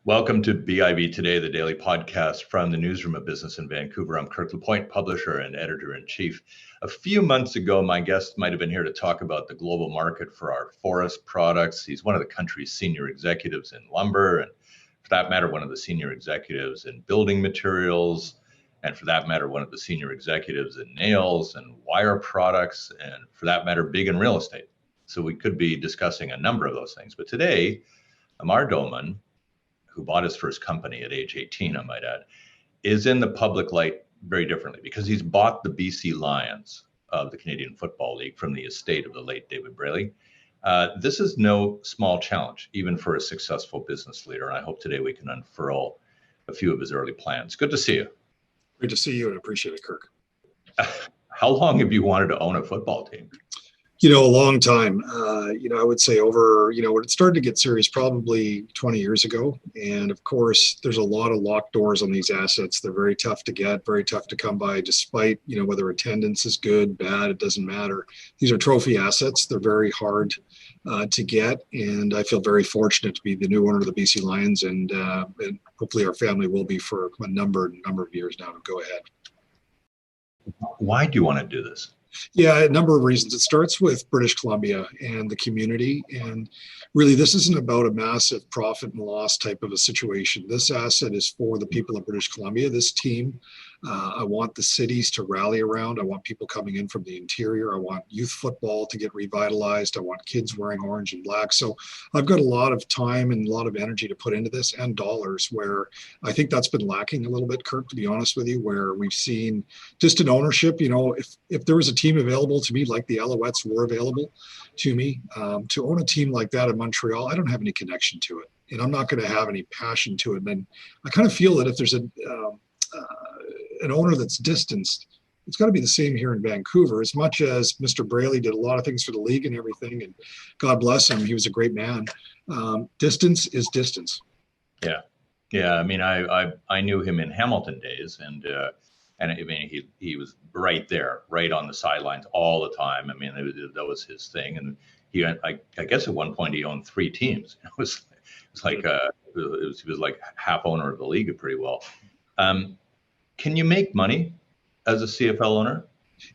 Welcome to BIV Today, the daily podcast from the newsroom of business in Vancouver. I'm Kirk LaPointe, publisher and editor-in-chief. A few months ago, my guest might have been here to talk about the global market for our forest products. He's one of the country's senior executives in lumber, and for that matter, one of the senior executives in building materials, and for that matter, one of the senior executives in nails and wire products, and for that matter, big in real estate. So we could be discussing a number of those things. But today, Amar Doman, who bought his first company at age 18, I might add, is in the public light very differently because he's bought the BC Lions of the Canadian Football League from the estate of the late David Braley. This is no small challenge, even for a successful business leader. And I hope today we can unfurl a few of his early plans. Good to see you. Great to see you and appreciate it, Kirk. How long have you wanted to own a football team? A long time. I would say over, when it started to get serious, probably 20 years ago. And of course, there's a lot of locked doors on these assets. They're very tough to get, very tough to come by, despite, whether attendance is good, bad, it doesn't matter. These are trophy assets. They're very hard to get. And I feel very fortunate to be the new owner of the BC Lions. And hopefully our family will be for a number of years now to go ahead. Why do you want to do this? Yeah, a number of reasons. It starts with British Columbia and the community. And really, this isn't about a massive profit and loss type of a situation. This asset is for the people of British Columbia. This team, I want the cities to rally around. I want people coming in from the interior. I want youth football to get revitalized. I want kids wearing orange and black. So I've got a lot of time and a lot of energy to put into this and dollars, where I think that's been lacking a little bit, Kirk, to be honest with you, where we've seen distant ownership. If there was a team available to me, like the Alouettes were available to me, to own a team like that in Montreal, I don't have any connection to it. And I'm not going to have any passion to it. And I kind of feel that if there's an owner that's distanced, it's got to be the same here in Vancouver. As much as Mr. Braley did a lot of things for the league and everything, and God bless him, he was a great man. Distance is distance. Yeah. I mean, I knew him in Hamilton days, and I mean, he was right there, right on the sidelines all the time. I mean, that was his thing. And I guess at one point he owned 3 teams. It was like he was like half owner of the league pretty well. Can you make money as a CFL owner?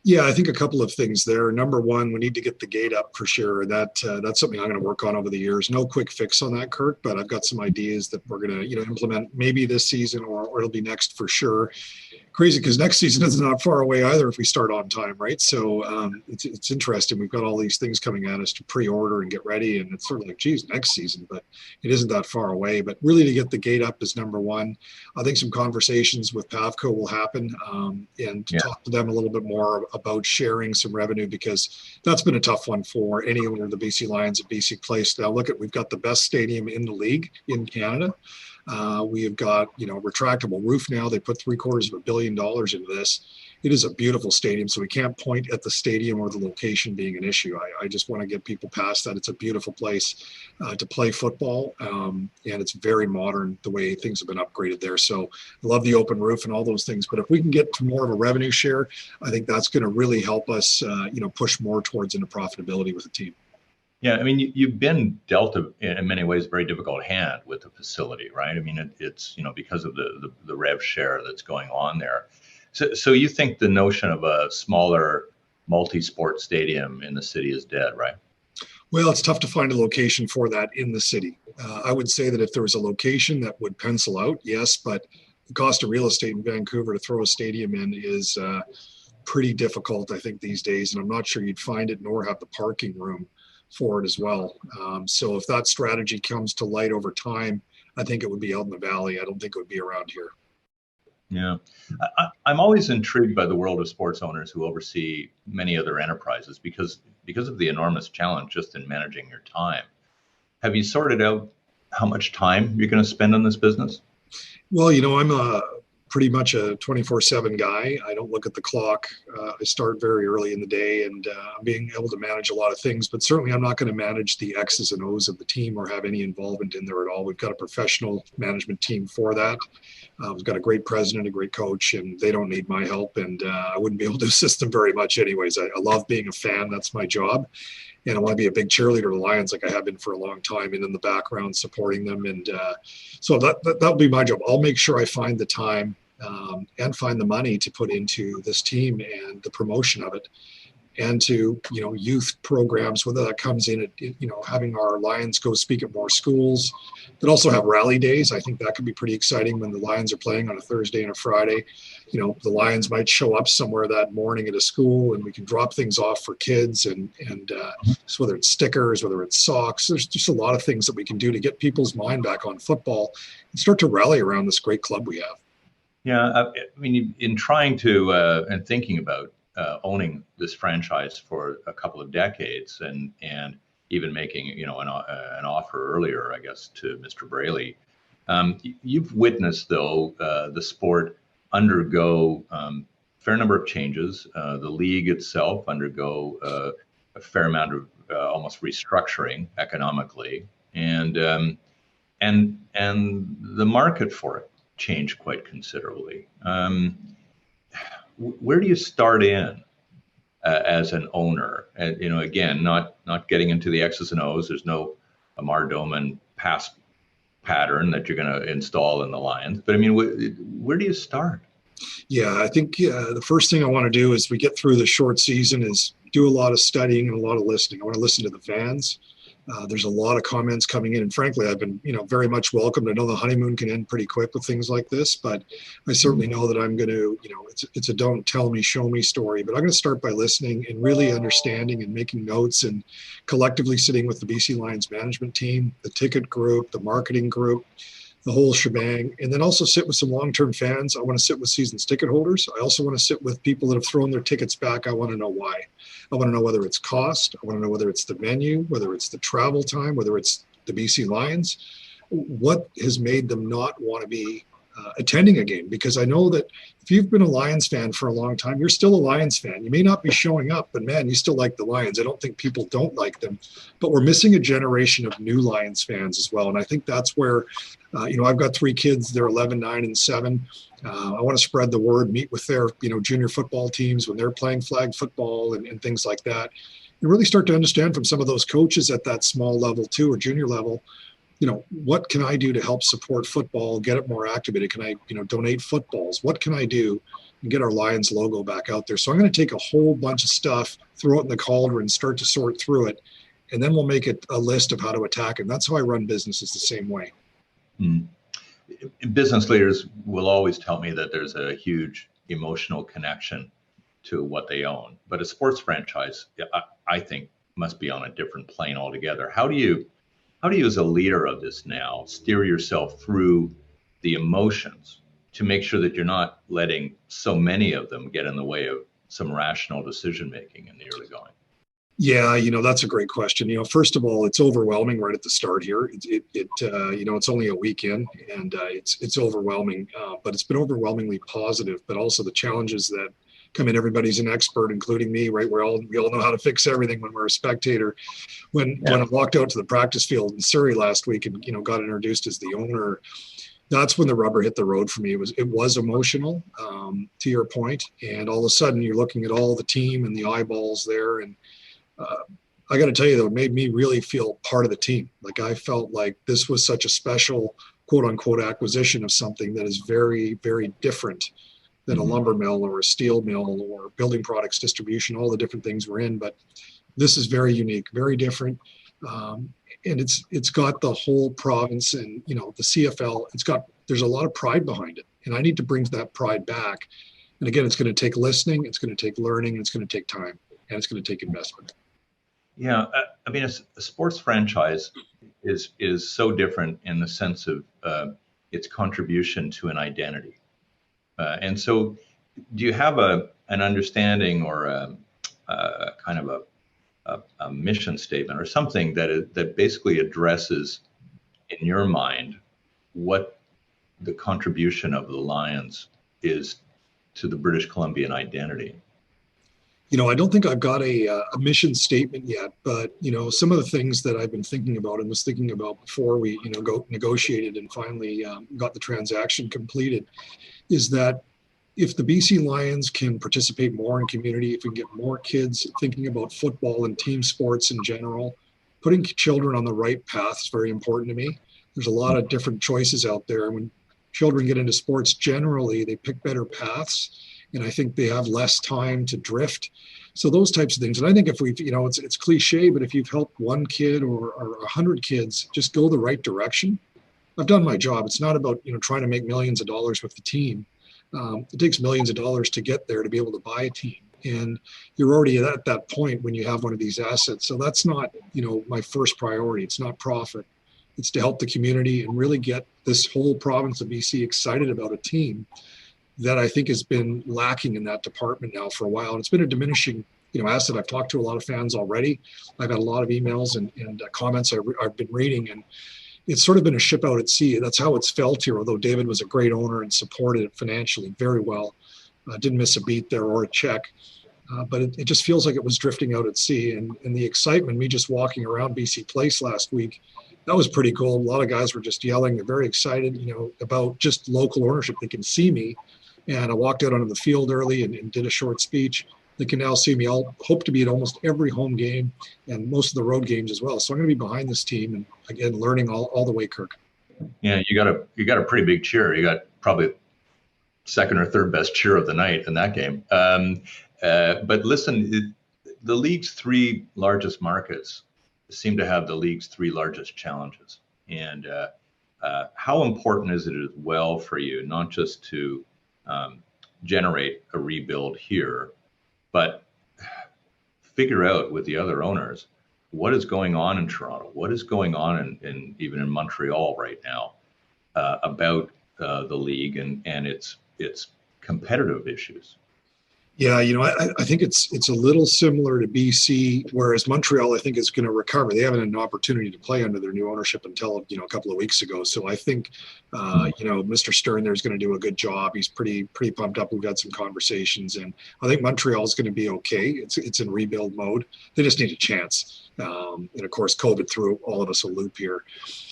Yeah, I think a couple of things there. Number one, we need to get the gate up for sure. That's something I'm going to work on over the years. No quick fix on that, Kirk, but I've got some ideas that we're going to implement maybe this season or it'll be next for sure. Crazy because next season is not far away either if we start on time, right? So it's interesting. We've got all these things coming at us to pre-order and get ready, and it's sort of like, geez, next season, but it isn't that far away. But really, to get the gate up is number one. I think some conversations with Pavco will happen, and to talk to them a little bit more about sharing some revenue, because that's been a tough one for any owner of the BC Lions at BC Place. Now we've got the best stadium in the league in Canada. We have got, retractable roof now. They put $750 million into this. It is a beautiful stadium, so we can't point at the stadium or the location being an issue. I just want to get people past that. It's a beautiful place to play football, and it's very modern the way things have been upgraded there. So I love the open roof and all those things. But if we can get to more of a revenue share, I think that's going to really help us, push more towards into profitability with the team. Yeah, I mean, you've been dealt in many ways a very difficult hand with the facility, right? I mean, it's because of the rev share that's going on there. So you think the notion of a smaller multi-sport stadium in the city is dead, right? Well, it's tough to find a location for that in the city. I would say that if there was a location that would pencil out, yes, but the cost of real estate in Vancouver to throw a stadium in is pretty difficult, I think, these days. And I'm not sure you'd find it nor have the parking room for it as well. So if that strategy comes to light over time, I think it would be out in the valley. I don't think it would be around here. Yeah. I'm always intrigued by the world of sports owners who oversee many other enterprises because of the enormous challenge just in managing your time. Have you sorted out how much time you're going to spend on this business? Well, I'm pretty much a 24/7 guy. I don't look at the clock. I start very early in the day, and I'm being able to manage a lot of things, but certainly I'm not going to manage the X's and O's of the team or have any involvement in there at all. We've got a professional management team for that. We've got a great president, a great coach, and they don't need my help, and I wouldn't be able to assist them very much anyways. I love being a fan. That's my job. and I want to be a big cheerleader of the Lions like I have been for a long time, and in the background supporting them. And so that'll be my job. I'll make sure I find the time and find the money to put into this team and the promotion of it, and to, youth programs, whether that comes in at, having our Lions go speak at more schools, but also have rally days. I think that could be pretty exciting when the Lions are playing on a Thursday and a Friday. The Lions might show up somewhere that morning at a school, and we can drop things off for kids, and so whether it's stickers, whether it's socks, there's just a lot of things that we can do to get people's mind back on football and start to rally around this great club we have. Yeah, I mean, in trying to and thinking about owning this franchise for a couple of decades, and even making an offer earlier, I guess, to Mr. Braley, you've witnessed, though, the sport undergo a fair number of changes. The league itself undergo a fair amount of almost restructuring economically, and the market for it changed quite considerably. Where do you start in as an owner? Again, not getting into the X's and O's. There's no Amar Doman past pattern that you're going to install in the Lions. But I mean, where do you start? Yeah, I think the first thing I want to do as we get through the short season is do a lot of studying and a lot of listening. I want to listen to the fans. There's a lot of comments coming in, and frankly, I've been, very much welcomed. I know the honeymoon can end pretty quick with things like this, but I certainly know that I'm going to, it's a don't tell me, show me story. But I'm going to start by listening and really understanding and making notes, and collectively sitting with the BC Lions management team, the ticket group, the marketing group, the whole shebang, and then also sit with some long-term fans. I want to sit with season's ticket holders. I also want to sit with people that have thrown their tickets back. I want to know why. I want to know whether it's cost. I want to know whether it's the venue, whether it's the travel time, whether it's the BC Lions. What has made them not want to be attending a game? Because I know that if you've been a Lions fan for a long time, you're still a Lions fan. You may not be showing up, but man, you still like the Lions. I don't think people don't like them, but we're missing a generation of new Lions fans as well. And I think that's where, I've got 3 kids. They're 11, 9, and 7. I want to spread the word, meet with their, junior football teams when they're playing flag football and things like that. And really start to understand from some of those coaches at that small level too, or junior level, what can I do to help support football, get it more activated? Can I, donate footballs? What can I do and get our Lions logo back out there? So I'm going to take a whole bunch of stuff, throw it in the cauldron, start to sort through it, and then we'll make it a list of how to attack it. And that's how I run businesses, the same way. Business leaders will always tell me that there's a huge emotional connection to what they own, but a sports franchise, I think, must be on a different plane altogether. How do you, as a leader of this now, steer yourself through the emotions to make sure that you're not letting so many of them get in the way of some rational decision making in the early going? Yeah, that's a great question. First of all, it's overwhelming right at the start here. It's only a weekend, and it's overwhelming, but it's been overwhelmingly positive. But also the challenges that come in. Everybody's an expert, including me, right? We all know how to fix everything when we're a spectator. When I walked out to the practice field in Surrey last week and got introduced as the owner, that's when the rubber hit the road for me. It was emotional, to your point, and all of a sudden you're looking at all the team and the eyeballs there, and I got to tell you, though, it made me really feel part of the team. Like I felt like this was such a special, quote unquote, acquisition of something that is very, very different than a lumber mill or a steel mill or building products distribution, all the different things we're in. But this is very unique, very different. And it's got the whole province and, the CFL, there's a lot of pride behind it. And I need to bring that pride back. And again, it's going to take listening, it's going to take learning, and it's going to take time, and it's going to take investment. Yeah, I mean, a sports franchise is so different in the sense of its contribution to an identity. And so, do you have an understanding or a kind of a mission statement or something that basically addresses, in your mind, what the contribution of the Lions is to the British Columbian identity? I don't think I've got a mission statement yet, but, some of the things that I've been thinking about and was thinking about before we, negotiated and finally got the transaction completed is that if the BC Lions can participate more in community, if we can get more kids thinking about football and team sports in general, putting children on the right path is very important to me. There's a lot of different choices out there. And when children get into sports generally, they pick better paths. And I think they have less time to drift. So those types of things. And I think if we've, it's cliche, but if you've helped one kid or 100 kids just go the right direction, I've done my job. It's not about, trying to make millions of dollars with the team. It takes millions of dollars to get there to be able to buy a team. And you're already at that point when you have one of these assets. So that's not, my first priority. It's not profit. It's to help the community and really get this whole province of BC excited about a team that I think has been lacking in that department now for a while. And it's been a diminishing, asset. I've talked to a lot of fans already. I've had a lot of emails and comments I've been reading, and it's sort of been a ship out at sea. That's how it's felt here, although David was a great owner and supported it financially very well. Didn't miss a beat there or a check. But it just feels like it was drifting out at sea. And the excitement, me just walking around BC Place last week, that was pretty cool. A lot of guys were just yelling. They're very excited, about just local ownership. They can see me. And I walked out onto the field early and did a short speech. They can now see me. I'll hope to be at almost every home game and most of the road games as well. So I'm going to be behind this team and, again, learning all the way, Kirk. Yeah, you got a pretty big cheer. You got probably second or third best cheer of the night in that game. But listen, the league's three largest markets seem to have the league's three largest challenges. And how important is it as well for you, not just to generate a rebuild here, but figure out with the other owners what is going on in Toronto, what is going on in even in Montreal right now about the league and its competitive issues. Yeah, I think it's a little similar to BC, whereas Montreal, I think, is going to recover. They haven't had an opportunity to play under their new ownership until, a couple of weeks ago. So I think, Mr. Stern there is going to do a good job. He's pretty pumped up. We've had some conversations, and I think Montreal is going to be okay. It's in rebuild mode. They just need a chance. And of course, COVID threw all of us a loop here.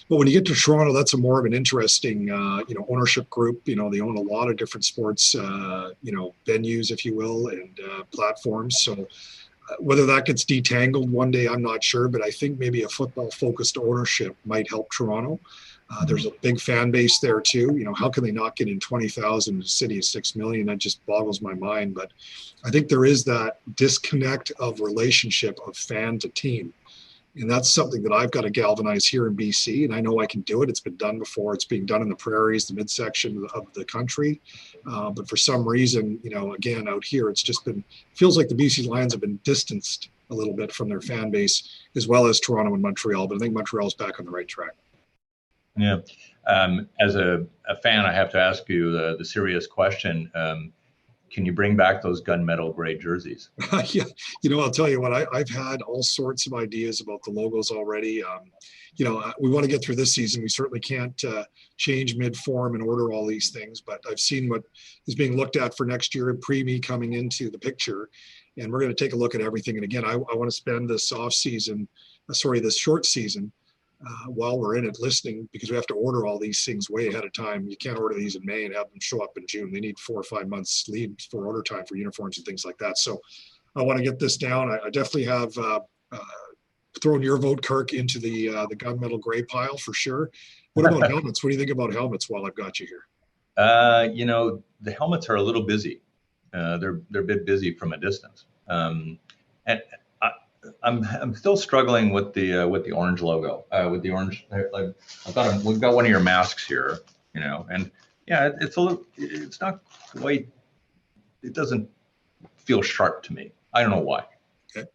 But when you get to Toronto, that's a more of an interesting, ownership group. They own a lot of different sports, venues, if you will, and platforms. So whether that gets detangled one day, I'm not sure. But I think maybe a football-focused ownership might help Toronto. There's a big fan base there too. How can they not get in 20,000 in a city of 6 million? That just boggles my mind. But I think there is that disconnect of relationship of fan to team. And that's something that I've got to galvanize here in BC. And I know I can do it. It's been done before. It's being done in the prairies, the midsection of the country. But for some reason, again, out here, it's just feels like the BC Lions have been distanced a little bit from their fan base, as well as Toronto and Montreal. But I think Montreal's back on the right track. Yeah. As a fan, I have to ask you the serious question. Can you bring back those gunmetal gray jerseys? Yeah, I'll tell you what, I've had all sorts of ideas about the logos already. We want to get through this season. We certainly can't change mid-form and order all these things, but I've seen what is being looked at for next year, pre-me coming into the picture, and we're going to take a look at everything. And again, I want to spend this this short season, while we're in it, listening, because we have to order all these things way ahead of time. You can't order these in May and have them show up in June. They need 4 or 5 months lead for order time for uniforms and things like that. So I want to get this down. I definitely have thrown your vote, Kirk, into the gunmetal gray pile for sure. What about helmets? What do you think about helmets while I've got you here? The helmets are a little busy. They're a bit busy from a distance. And I'm still struggling with the orange logo, with the orange. We've got one of your masks here, and yeah, it's not quite. It doesn't feel sharp to me. I don't know why. Okay.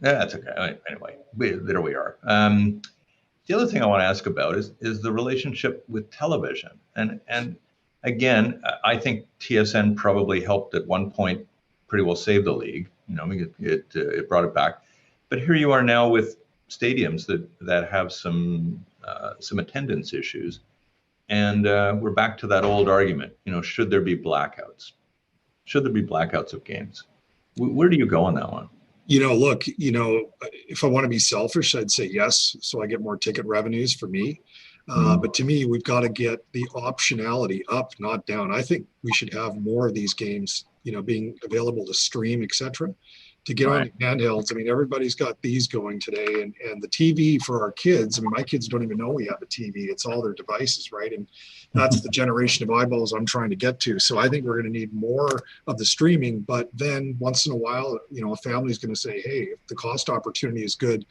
Yeah, that's okay. Anyway, there we are. The other thing I want to ask about is the relationship with television, and again, I think TSN probably helped at one point pretty well save the league. It brought it back. But here you are now with stadiums that have some attendance issues, and we're back to that old argument. Should there be blackouts? Should there be blackouts of games? Where do you go on that one? Look, if I want to be selfish, I'd say yes, so I get more ticket revenues for me. But to me, we've got to get the optionality up, not down. I think we should have more of these games, being available to stream, etc. To get on Right. handhelds. I mean, everybody's got these going today, and the TV for our kids. I mean, my kids don't even know we have a TV. It's all their devices, right? And that's the generation of eyeballs I'm trying to get to. So I think we're going to need more of the streaming. But then once in a while, a family's going to say, hey, if the cost opportunity is good,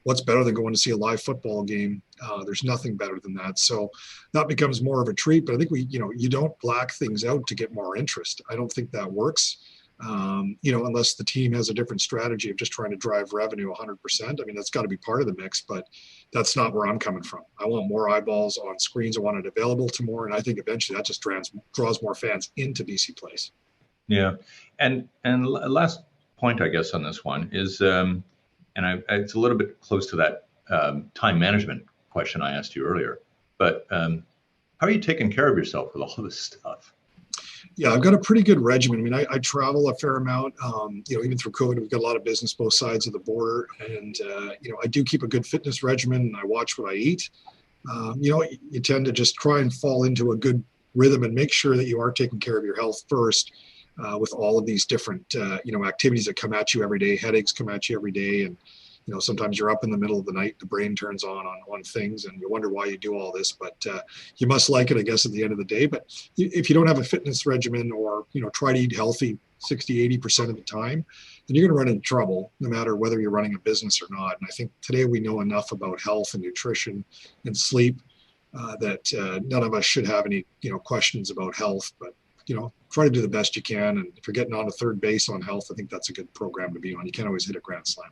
what's better than going to see a live football game? There's nothing better than that. So that becomes more of a treat. But I think you don't black things out to get more interest. I don't think that works. Unless the team has a different strategy of just trying to drive revenue 100%. I mean, that's got to be part of the mix, but that's not where I'm coming from. I want more eyeballs on screens. I want it available to more. And I think eventually that just draws more fans into BC Place. Yeah. And last point, I guess, on this one is, it's a little bit close to that time management question I asked you earlier, but how are you taking care of yourself with all this stuff? Yeah, I've got a pretty good regimen. I mean, I travel a fair amount. Even through COVID, we've got a lot of business both sides of the border, and I do keep a good fitness regimen. And I watch what I eat. You tend to just try and fall into a good rhythm and make sure that you are taking care of your health first. With all of these different activities that come at you every day, headaches come at you every day, and sometimes you're up in the middle of the night, the brain turns on things, and you wonder why you do all this, but you must like it, I guess, at the end of the day. But if you don't have a fitness regimen or, try to eat healthy 60-80% of the time, then you're going to run into trouble no matter whether you're running a business or not. And I think today we know enough about health and nutrition and sleep that none of us should have any, questions about health, but try to do the best you can. And if you're getting on to third base on health, I think that's a good program to be on. You can't always hit a grand slam.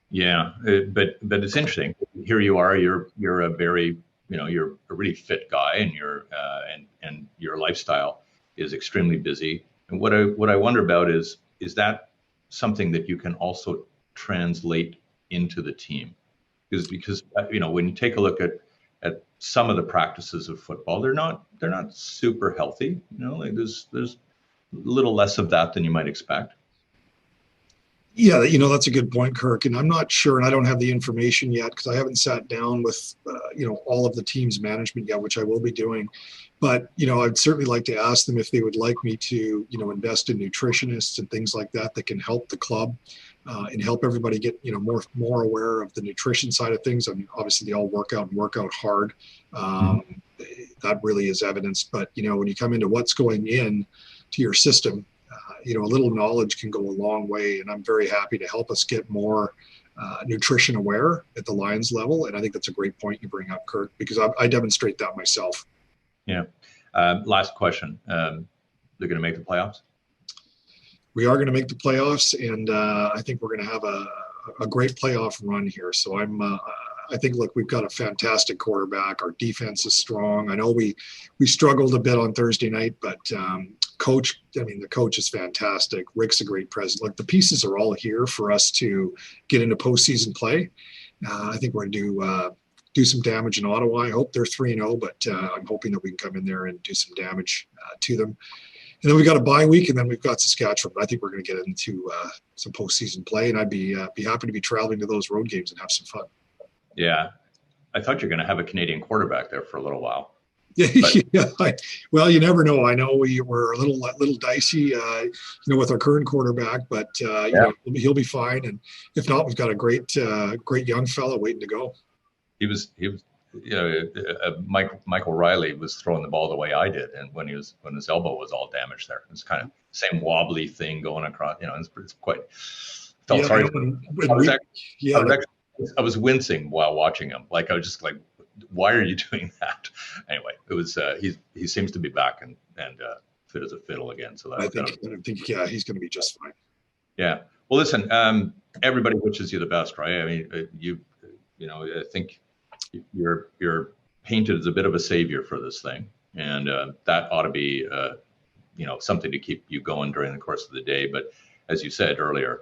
Yeah, but it's interesting. Here you are. You're a very you're a really fit guy, and and your lifestyle is extremely busy. And what I wonder about is that something that you can also translate into the team? Because when you take a look at some of the practices of football, they're not super healthy. Like there's a little less of that than you might expect. Yeah, that's a good point, Kirk. And I'm not sure, and I don't have the information yet because I haven't sat down with, all of the team's management yet, which I will be doing. But, I'd certainly like to ask them if they would like me to, invest in nutritionists and things like that that can help the club and help everybody get, more aware of the nutrition side of things. I mean, obviously they all work out hard. That really is evidenced. But, when you come into what's going in to your system, a little knowledge can go a long way, and I'm very happy to help us get more nutrition aware at the Lions level. And I think that's a great point you bring up, Kirk, because I demonstrate that myself. Yeah. Last question. They're going to make the playoffs? We are going to make the playoffs, and I think we're going to have a great playoff run here. So I think, look, we've got a fantastic quarterback. Our defense is strong. I know we struggled a bit on Thursday night, but the coach is fantastic. Rick's a great president. Look, the pieces are all here for us to get into postseason play. I think we're going to do some damage in Ottawa. I hope they're 3-0, but I'm hoping that we can come in there and do some damage to them. And then we've got a bye week, and then we've got Saskatchewan. I think we're going to get into some postseason play, and I'd be happy to be traveling to those road games and have some fun. Yeah. I thought you're going to have a Canadian quarterback there for a little while. Yeah. Well, you never know. I know we were a little dicey, with our current quarterback, but he'll be fine. And if not, we've got a great young fella waiting to go. He was, Michael Riley was throwing the ball the way I did, and when his elbow was all damaged there, it was kind of same wobbly thing going across. It's quite. Felt sorry. I was wincing while watching him. Like I was just like, why are you doing that? Anyway, it was he seems to be back and fit as a fiddle again. So I think he's going to be just fine. Yeah. Well, listen, everybody wishes you the best, right? I mean, I think you're painted as a bit of a savior for this thing, and that ought to be something to keep you going during the course of the day. But as you said earlier,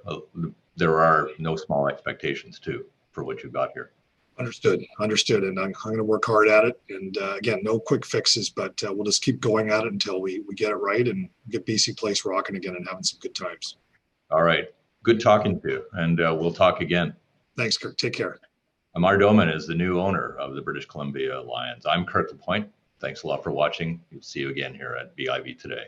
there are no small expectations too for what you got here. Understood. And I'm going to work hard at it. And again, no quick fixes, but we'll just keep going at it until we get it right and get BC Place rocking again and having some good times. All right. Good talking to you, and we'll talk again. Thanks, Kirk. Take care. Amar Doman is the new owner of the British Columbia Lions. I'm Kirk LaPointe. Thanks a lot for watching. We'll see you again here at BIV Today.